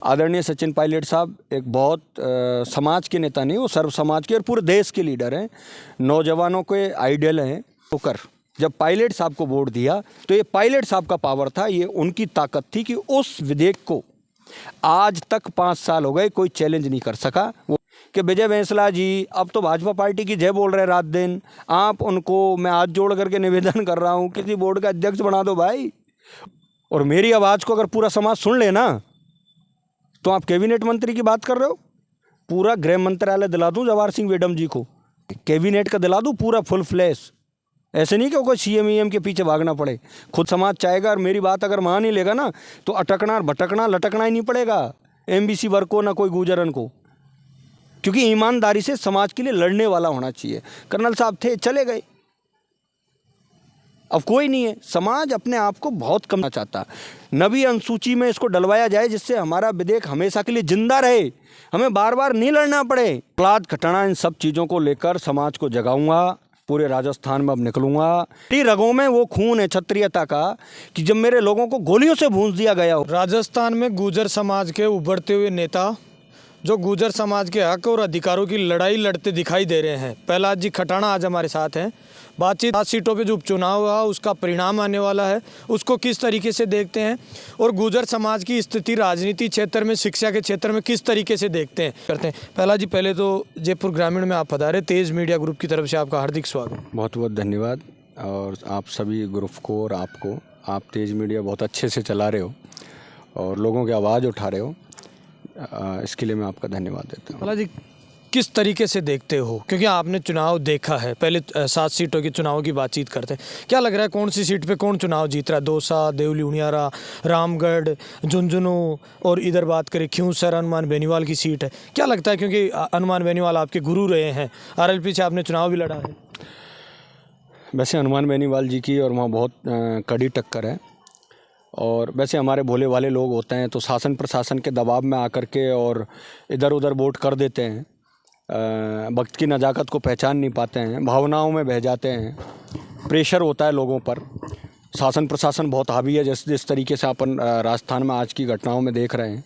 आदरणीय सचिन पायलट साहब एक बहुत समाज के नेता नहीं, वो सर्व समाज के और पूरे देश के लीडर हैं, नौजवानों के आइडियल हैं। होकर जब पायलट साहब को वोट दिया तो ये पायलट साहब का पावर था, ये उनकी ताकत थी कि उस विधेयक को आज तक 5 साल हो गए कोई चैलेंज नहीं कर सका। वो कि विजय बैंसला जी अब तो भाजपा पार्टी की जय बोल रहे हैं रात दिन, आप उनको मैं हाथ जोड़ करके निवेदन कर रहा हूँ किसी बोर्ड का अध्यक्ष बना दो भाई। और मेरी आवाज़ को अगर पूरा समाज सुन लेना तो आप कैबिनेट मंत्री की बात कर रहे हो, पूरा गृह मंत्रालय दिला दूं जवाहर सिंह वेडम जी को, कैबिनेट का दिला दूं पूरा फुल फ्लैश। ऐसे नहीं कि कोई सीएम के पीछे भागना पड़े, खुद समाज चाहेगा और मेरी बात अगर मान ही लेगा ना तो अटकना भटकना लटकना ही नहीं पड़ेगा एमबीसी वर्ग को ना कोई गुजरन को, क्योंकि ईमानदारी से समाज के लिए लड़ने वाला होना चाहिए। कर्नल साहब थे, चले गए, अब कोई नहीं है। समाज अपने आप को बहुत कम चाहता, नवी अनुसूची में इसको डलवाया जाए जिससे हमारा विधेयक हमेशा के लिए जिंदा रहे, हमें बार बार नहीं लड़ना पड़े। अपराध घटना इन सब चीज़ों को लेकर समाज को जगाऊंगा, पूरे राजस्थान में अब निकलूंगा। मेरी रगों में वो खून है क्षत्रियता का कि जब मेरे लोगों को गोलियों से भूंज दिया गया हो। राजस्थान में गुर्जर समाज के उभरते हुए नेता जो गुर्जर समाज के हक और अधिकारों की लड़ाई लड़ते दिखाई दे रहे हैं। प्रहलाद जी खटाना आज हमारे साथ हैं। बातचीत 7 सीटों पे जो उपचुनाव हुआ उसका परिणाम आने वाला है, उसको किस तरीके से देखते हैं और गुर्जर समाज की स्थिति राजनीति क्षेत्र में, शिक्षा के क्षेत्र में किस तरीके से देखते हैं करते हैं। प्रहलाद जी, पहले तो जयपुर ग्रामीण में आप पधारे, तेज मीडिया ग्रुप की तरफ से आपका हार्दिक स्वागत। बहुत बहुत धन्यवाद। और आप सभी ग्रुप को और आपको, आप तेज मीडिया बहुत अच्छे से चला रहे हो और लोगों की आवाज़ उठा रहे हो, इसके लिए मैं आपका धन्यवाद देता हूँ। प्रहलाद जी, किस तरीके से देखते हो, क्योंकि आपने चुनाव देखा है, पहले 7 सीटों के चुनाव की बातचीत करते हैं, क्या लग रहा है कौन सी सीट पे कौन चुनाव जीत रहा है? दौसा, देवली उनियारा, रामगढ़, झुंझुनू और इधर बात करें खियूंसर हनुमान बेनीवाल की सीट है, क्या लगता है? क्योंकि हनुमान बेनीवाल आपके गुरु रहे हैं, आरएलपी से आपने चुनाव भी लड़ा है। वैसे हनुमान बेनीवाल जी की और वहाँ बहुत कड़ी टक्कर है, और वैसे हमारे भोले वाले लोग होते हैं तो शासन प्रशासन के दबाव में आकर के और इधर उधर वोट कर देते हैं, वक्त की नज़ाकत को पहचान नहीं पाते हैं, भावनाओं में बह जाते हैं, प्रेशर होता है लोगों पर। शासन प्रशासन बहुत हावी है, जिस तरीके से अपन राजस्थान में आज की घटनाओं में देख रहे हैं,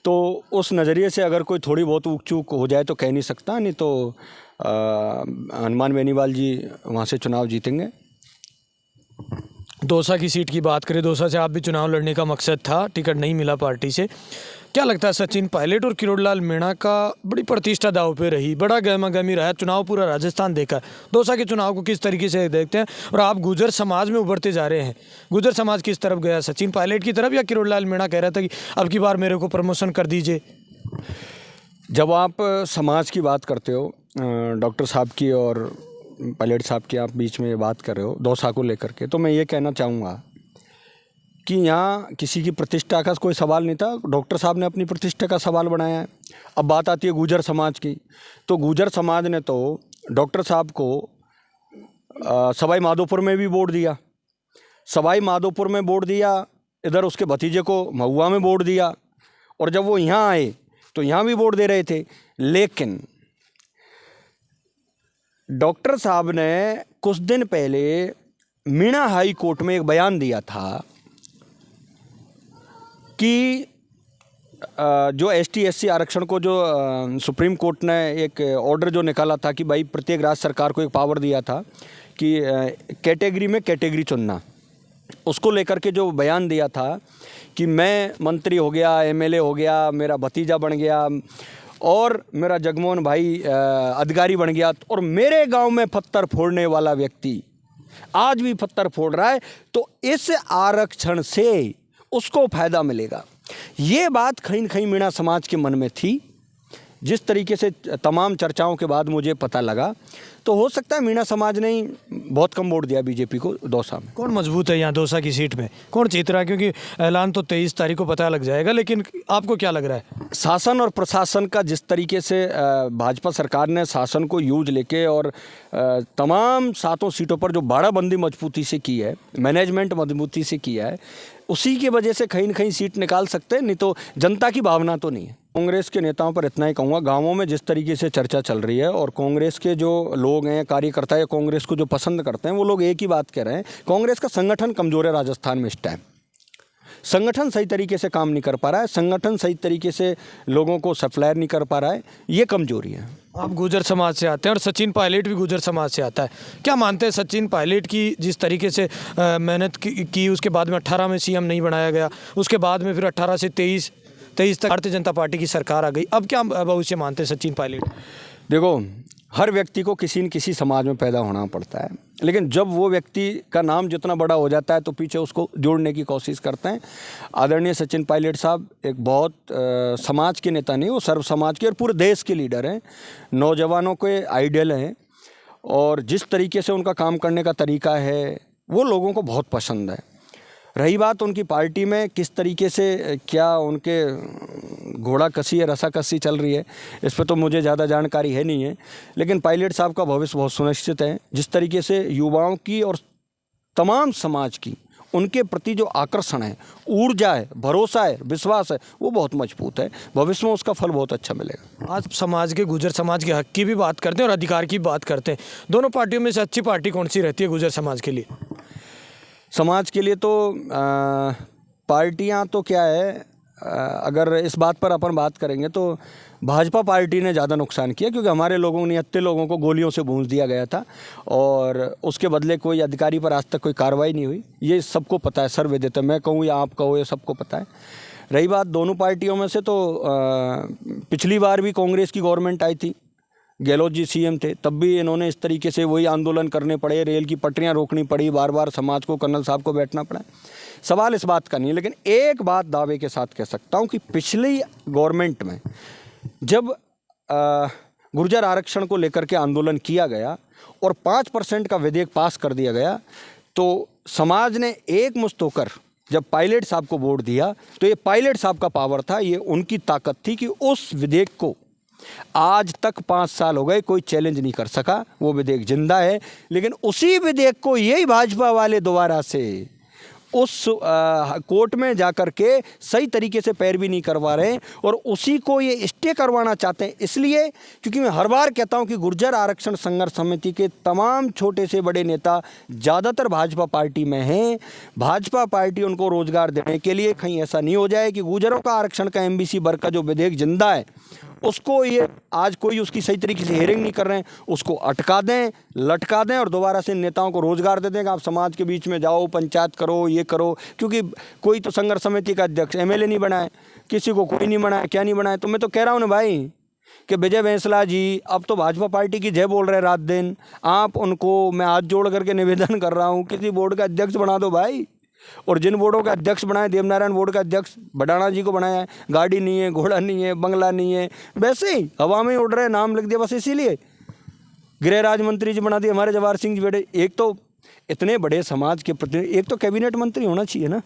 तो उस नज़रिए से अगर कोई थोड़ी बहुत ऊक चूक हो जाए तो कह नहीं सकता, नहीं तो हनुमान बेनीवाल जी वहाँ से चुनाव जीतेंगे। दौसा की सीट की बात करें, दौसा से आप भी चुनाव लड़ने का मकसद था, टिकट नहीं मिला पार्टी से, क्या लगता है सचिन पायलट और किरोड़लाल मीणा का बड़ी प्रतिष्ठा दांव पे रही, बड़ा गहमा गहमी रहा, चुनाव पूरा राजस्थान देखा है, दौसा के चुनाव को किस तरीके से देखते हैं? और आप गुर्जर समाज में उभरते जा रहे हैं, गुर्जर समाज किस तरफ गया, सचिन पायलट की तरफ या किरोड़लाल मीणा कह रहा था कि अब की बार मेरे को प्रमोशन कर दीजिए? जब आप समाज की बात करते हो, डॉक्टर साहब की और पायलट साहब की आप बीच में ये बात कर रहे हो दौसा को लेकर के, तो मैं ये कहना चाहूँगा कि यहाँ किसी की प्रतिष्ठा का कोई सवाल नहीं था, डॉक्टर साहब ने अपनी प्रतिष्ठा का सवाल बनाया है। अब बात आती है गुर्जर समाज की, तो गुर्जर समाज ने तो डॉक्टर साहब को सवाई माधोपुर में भी वोट दिया, सवाई माधोपुर में वोट दिया, इधर उसके भतीजे को महुआ में वोट दिया, और जब वो यहाँ आए तो यहाँ भी वोट दे रहे थे। लेकिन डॉक्टर साहब ने कुछ दिन पहले मीणा हाई कोर्ट में एक बयान दिया था कि जो ST/SC आरक्षण को जो सुप्रीम कोर्ट ने एक ऑर्डर जो निकाला था कि भाई प्रत्येक राज्य सरकार को एक पावर दिया था कि कैटेगरी में कैटेगरी चुनना, उसको लेकर के जो बयान दिया था कि मैं मंत्री हो गया, MLA हो गया, मेरा भतीजा बन गया और मेरा जगमोहन भाई अधिकारी बन गया, और मेरे गांव में पत्थर फोड़ने वाला व्यक्ति आज भी पत्थर फोड़ रहा है, तो इस आरक्षण से उसको फायदा मिलेगा। ये बात कहीं न कहीं मीणा समाज के मन में थी। जिस तरीके से तमाम चर्चाओं के बाद मुझे पता लगा, तो हो सकता है मीणा समाज ने ही बहुत कम वोट दिया बीजेपी को दौसा में। कौन मजबूत है यहाँ दौसा की सीट में, कौन जीत रहा है? क्योंकि ऐलान तो 23 तारीख को पता लग जाएगा, लेकिन आपको क्या लग रहा है? शासन और प्रशासन का जिस तरीके से भाजपा सरकार ने शासन को यूज लेके और तमाम 7 सीटों पर जो बाड़ाबंदी मजबूती से की है, मैनेजमेंट मजबूती से किया है, उसी की वजह से कहीं न कहीं सीट निकाल सकते हैं, नहीं तो जनता की भावना तो नहीं है। कांग्रेस के नेताओं पर इतना ही कहूँगा, गांवों में जिस तरीके से चर्चा चल रही है और कांग्रेस के जो लोग हैं, कार्यकर्ता या कांग्रेस को जो पसंद करते हैं, वो लोग एक ही बात कह रहे हैं, कांग्रेस का संगठन कमज़ोर है राजस्थान में इस टाइम। संगठन सही तरीके से काम नहीं कर पा रहा है, संगठन सही तरीके से लोगों को सप्लायर नहीं कर पा रहा है, ये कमजोरी है। आप गुर्जर समाज से आते हैं और सचिन पायलट भी गुर्जर समाज से आता है। क्या मानते हैं सचिन पायलट की जिस तरीके से मेहनत की उसके बाद में 18 में सीएम नहीं बनाया गया, उसके बाद में फिर 18 से 23 तक भारतीय जनता पार्टी की सरकार आ गई, अब क्या भविष्य मानते हैं सचिन पायलट? देखो, हर व्यक्ति को किसी न किसी समाज में पैदा होना पड़ता है, लेकिन जब वो व्यक्ति का नाम जितना बड़ा हो जाता है तो पीछे उसको जोड़ने की कोशिश करते हैं। आदरणीय सचिन पायलट साहब एक बहुत समाज के नेता नहीं, वो सर्व समाज के और पूरे देश के लीडर हैं, नौजवानों के आइडियल हैं, और जिस तरीके से उनका काम करने का तरीका है वो लोगों को बहुत पसंद है। रही बात उनकी पार्टी में किस तरीके से क्या उनके घोड़ा कसी या रसा कसी चल रही है, इस पर तो मुझे ज़्यादा जानकारी है नहीं है, लेकिन पायलट साहब का भविष्य बहुत सुनिश्चित है। जिस तरीके से युवाओं की और तमाम समाज की उनके प्रति जो आकर्षण है, ऊर्जा है, भरोसा है, विश्वास है, वो बहुत मजबूत है। भविष्य में उसका फल बहुत अच्छा मिलेगा। आज समाज के गुर्जर समाज के हक की भी बात करते हैं और अधिकार की बात करते हैं। दोनों पार्टियों में से अच्छी पार्टी कौन सी रहती है गुर्जर समाज के लिए? समाज के लिए तो पार्टियां तो क्या है, अगर इस बात पर अपन बात करेंगे तो भाजपा पार्टी ने ज़्यादा नुकसान किया, क्योंकि हमारे लोगों ने इतने लोगों को गोलियों से भूंज दिया गया था और उसके बदले कोई अधिकारी पर आज तक कोई कार्रवाई नहीं हुई। ये सबको पता है, सर्वविदित है, मैं कहूँ या आप कहो, ये सबको पता है। रही बात दोनों पार्टियों में से, तो पिछली बार भी कांग्रेस की गवर्नमेंट आई थी, गहलोत जी सीएम थे, तब भी इन्होंने इस तरीके से वही आंदोलन करने पड़े, रेल की पटरियां रोकनी पड़ी, बार बार समाज को, कर्नल साहब को बैठना पड़ा। सवाल इस बात का नहीं है, लेकिन एक बात दावे के साथ कह सकता हूं कि पिछली गवर्नमेंट में जब गुर्जर आरक्षण को लेकर के आंदोलन किया गया और 5% का विधेयक पास कर दिया गया, तो समाज ने एक मुश्त होकर जब पायलट साहब को वोट दिया, तो ये पायलट साहब का पावर था, ये उनकी ताकत थी कि उस विधेयक को आज तक 5 साल हो गए कोई चैलेंज नहीं कर सका। वो विधेयक जिंदा है, लेकिन उसी विधेयक को यही भाजपा वाले दोबारा से उस कोर्ट में जाकर के सही तरीके से पैरवी नहीं करवा रहे हैं और उसी को ये स्टे करवाना चाहते हैं। इसलिए क्योंकि मैं हर बार कहता हूं कि गुर्जर आरक्षण संघर्ष समिति के तमाम छोटे से बड़े नेता ज़्यादातर भाजपा पार्टी में हैं। भाजपा पार्टी उनको रोजगार देने के लिए, कहीं ऐसा नहीं हो जाए कि गुर्जरों का आरक्षण का MBC वर्ग का जो विधेयक जिंदा है उसको ये आज कोई उसकी सही तरीके से हेयरिंग नहीं कर रहे हैं, उसको अटका दें, लटका दें और दोबारा से नेताओं को रोजगार दे दें कि आप समाज के बीच में जाओ, पंचायत करो, ये करो। क्योंकि कोई तो संघर्ष समिति का अध्यक्ष MLA नहीं बनाए, किसी को कोई नहीं बनाया, क्या नहीं बनाया। तो मैं तो कह रहा हूँ ना भाई कि विजय बैंसला जी अब तो भाजपा पार्टी की जय बोल रहे हैं रात दिन। आप उनको, मैं हाथ जोड़ करके निवेदन कर रहा हूँ, किसी बोर्ड का अध्यक्ष बना दो भाई। और जिन बोर्डों का अध्यक्ष बनाए, देवनारायण बोर्ड का अध्यक्ष बडाना जी को बनाया है, गाड़ी नहीं है, घोड़ा नहीं है, बंगला नहीं है, वैसे ही हवा में उड़ रहे, नाम लिख दिया बस इसीलिए। गृह राज्य मंत्री जी बना दिए हमारे जवाहर सिंह जी बेटे। एक तो इतने बड़े समाज के प्रति एक तो कैबिनेट मंत्री होना चाहिए ना।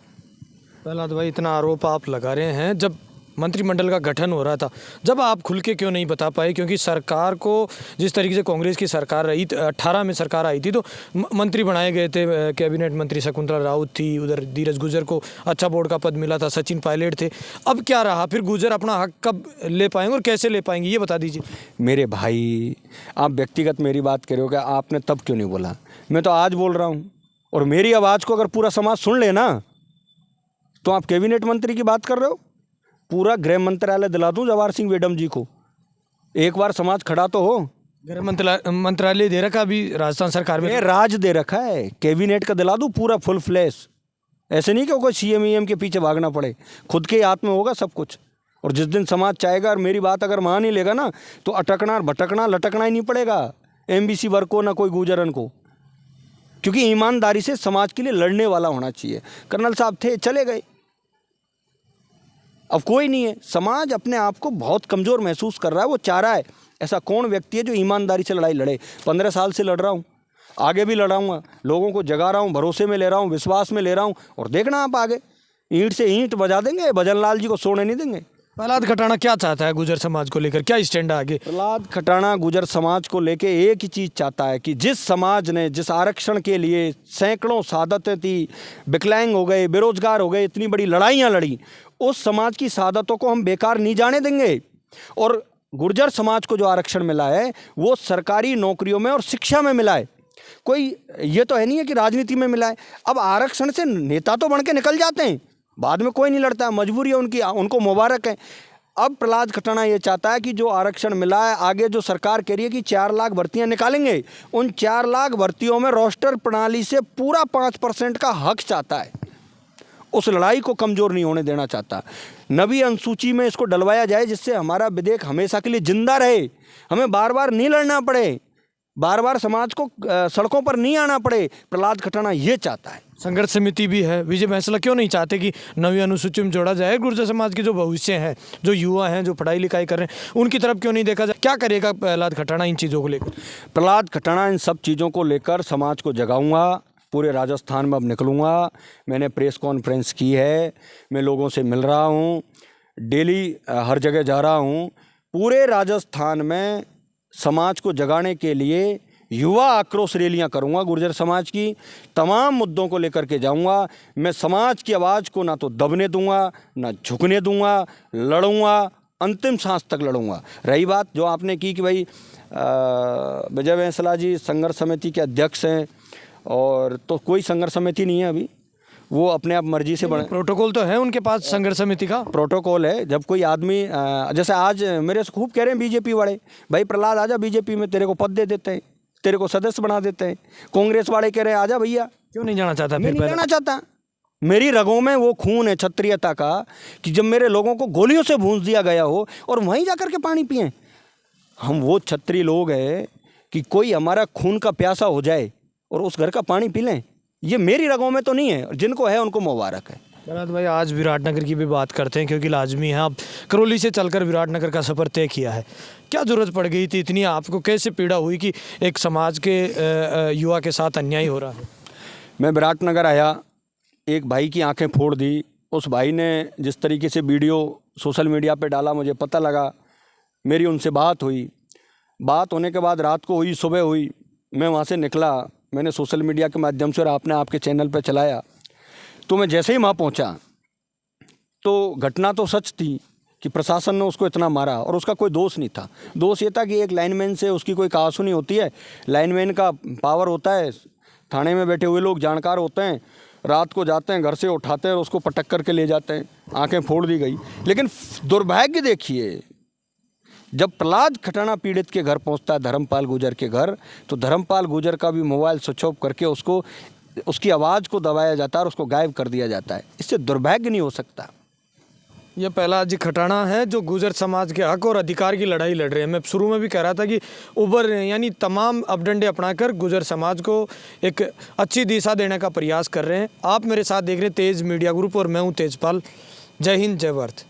प्रहलाद भाई, इतना आरोप आप लगा रहे हैं, जब मंत्रिमंडल का गठन हो रहा था, जब आप खुल के क्यों नहीं बता पाए? क्योंकि सरकार को जिस तरीके से कांग्रेस की सरकार रही, 18 में सरकार आई थी तो मंत्री बनाए गए थे, कैबिनेट मंत्री शकुंतला राउत थी, उधर धीरज गुर्जर को अच्छा बोर्ड का पद मिला था, सचिन पायलट थे। अब क्या रहा? फिर गुर्जर अपना हक कब ले पाएंगे और कैसे ले पाएंगे, ये बता दीजिए। मेरे भाई, आप व्यक्तिगत मेरी बात कर रहे हो, क्या आपने तब क्यों नहीं बोला? मैं तो आज बोल रहा हूँ, और मेरी आवाज़ को अगर पूरा समाज सुन ले ना, तो आप कैबिनेट मंत्री की बात कर रहे हो, पूरा गृह मंत्रालय दिला दूं जवाहर सिंह मैडम जी को। एक बार समाज खड़ा तो हो। गृह मंत्रालय दे रखा अभी राजस्थान सरकार में, राज दे रखा है, कैबिनेट का दिला दूं पूरा फुल फ्लैश। ऐसे नहीं कि कोई CM के पीछे भागना पड़े, खुद के हाथ में होगा सब कुछ। और जिस दिन समाज चाहेगा और मेरी बात अगर मान ही लेगा ना, तो अटकना, भटकना, लटकना ही नहीं पड़ेगा MBC वर्ग को, ना कोई गुर्जरन को। क्योंकि ईमानदारी से समाज के लिए लड़ने वाला होना चाहिए। कर्नल साहब थे, चले गए, अब कोई नहीं है। समाज अपने आप को बहुत कमज़ोर महसूस कर रहा है, वो चाह रहा है ऐसा कौन व्यक्ति है जो ईमानदारी से लड़ाई लड़े। 15 साल से लड़ रहा हूँ, आगे भी लड़ाऊँगा, लोगों को जगा रहा हूँ, भरोसे में ले रहा हूँ, विश्वास में ले रहा हूँ, और देखना आप आगे ईंट से ईंट बजा देंगे, भजन लाल जी को सोने नहीं देंगे। प्रहलाद खटाना क्या चाहता है गुर्जर समाज को लेकर, क्या स्टैंड है आगे? प्रहलाद खटाना गुर्जर समाज को लेकर एक ही चीज़ चाहता है कि जिस समाज ने, जिस आरक्षण के लिए सैकड़ों शहादतें थी, विकलांग हो गए, बेरोजगार हो गए, इतनी बड़ी लड़ाइयाँ लड़ी, उस समाज की शहादतों को हम बेकार नहीं जाने देंगे। और गुर्जर समाज को जो आरक्षण मिला है वो सरकारी नौकरियों में और शिक्षा में मिला है, कोई ये तो है नहीं है कि राजनीति में मिला है। अब आरक्षण से नेता तो बन के निकल जाते हैं, बाद में कोई नहीं लड़ता, मजबूरी है उनकी, उनको मुबारक है। अब प्रहलाद खटाना ये चाहता है कि जो आरक्षण मिला है, आगे जो सरकार कह रही है कि 4 लाख भर्तियां निकालेंगे, उन 4 लाख भर्तियों में रोस्टर प्रणाली से पूरा 5% का हक चाहता है। उस लड़ाई को कमज़ोर नहीं होने देना चाहता। नवी अनुसूची में इसको डलवाया जाए जिससे हमारा विधेयक हमेशा के लिए जिंदा रहे, हमें बार बार नहीं लड़ना पड़े, बार बार समाज को सड़कों पर नहीं आना पड़े। प्रहलाद खटाना ये चाहता है। संघर्ष समिति भी है, विजय बैंसला क्यों नहीं चाहते कि नवी अनुसूची में जोड़ा जाए? गुर्जर समाज के जो भविष्य है, जो युवा हैं, जो पढ़ाई लिखाई कर रहे हैं, उनकी तरफ क्यों नहीं देखा जाए? क्या करेगा प्रहलाद खटाना इन चीज़ों को लेकर? प्रहलाद खटाना इन सब चीज़ों को लेकर समाज को जगाऊंगा। पूरे राजस्थान में अब निकलूँगा, मैंने प्रेस कॉन्फ्रेंस की है, मैं लोगों से मिल रहा हूँ, डेली हर जगह जा रहा हूँ। पूरे राजस्थान में समाज को जगाने के लिए युवा आक्रोश रैलियां करूंगा, गुर्जर समाज की तमाम मुद्दों को लेकर के जाऊंगा। मैं समाज की आवाज़ को ना तो दबने दूंगा, ना झुकने दूंगा, लड़ूंगा, अंतिम सांस तक लड़ूंगा। रही बात जो आपने की कि भाई विजय बैंसला जी संघर्ष समिति के अध्यक्ष हैं, और तो कोई संघर्ष समिति नहीं है अभी, वो अपने आप मर्जी से बने। प्रोटोकॉल तो है उनके पास संघर्ष समिति का, प्रोटोकॉल है। जब कोई आदमी जैसे आज मेरे से खूब कह रहे हैं बीजेपी वाले, भाई प्रहलाद आजा बीजेपी में, तेरे को पद दे देते हैं, तेरे को सदस्य बना देते हैं। कांग्रेस वाले कह रहे हैं आजा भैया। क्यों नहीं जाना चाहता? मैं नहीं जाना चाहता, मेरी रगों में वो खून है क्षत्रियता का कि जब मेरे लोगों को गोलियों से भूंज दिया गया हो और वहीं जाकर के पानी पिएं। हम वो क्षत्रिय लोग हैं कि कोई हमारा खून का प्यासा हो जाए और उस घर का पानी पी लें, ये मेरी रगों में तो नहीं है, और जिनको है उनको मुबारक है। प्रहलाद भाई, आज विराटनगर की भी बात करते हैं क्योंकि लाजमी है, आप करौली से चलकर विराटनगर का सफ़र तय किया है। क्या ज़रूरत पड़ गई थी इतनी? आपको कैसे पीड़ा हुई कि एक समाज के युवा के साथ अन्याय हो रहा है? मैं विराटनगर आया, एक भाई की आंखें फोड़ दी। उस भाई ने जिस तरीके से वीडियो सोशल मीडिया पे डाला, मुझे पता लगा, मेरी उनसे बात हुई। बात होने के बाद रात को हुई, सुबह हुई, मैं वहाँ से निकला, मैंने सोशल मीडिया के माध्यम से और आपने आपके चैनल पर चलाया, तो मैं जैसे ही वहाँ पहुँचा तो घटना तो सच थी कि प्रशासन ने उसको इतना मारा और उसका कोई दोष नहीं था। दोष ये था कि एक लाइनमैन से उसकी कोई कहासुनी होती है, लाइनमैन का पावर होता है, थाने में बैठे हुए लोग जानकार होते हैं, रात को जाते हैं, घर से उठाते हैं और उसको पटक करके ले जाते हैं, आंखें फोड़ दी गई। लेकिन दुर्भाग्य देखिए, जब प्रहलाद खटाना पीड़ित के घर पहुंचता है, धर्मपाल गुर्जर के घर, तो धर्मपाल गुर्जर का भी मोबाइल स्विच ऑफ करके उसको, उसकी आवाज़ को दबाया जाता है और उसको गायब कर दिया जाता है। इससे दुर्भाग्य नहीं हो सकता। ये प्रहलाद जी खटाना है जो गुर्जर समाज के हक और अधिकार की लड़ाई लड़ रहे हैं। मैं शुरू में भी कह रहा था कि उभर रहे हैं, यानी तमाम अपडंडे अपनाकर गुर्जर समाज को एक अच्छी दिशा देने का प्रयास कर रहे हैं। आप मेरे साथ देख रहे हैं तेज मीडिया ग्रुप और मैं हूँ तेजपाल। जय हिंद, जय भारत।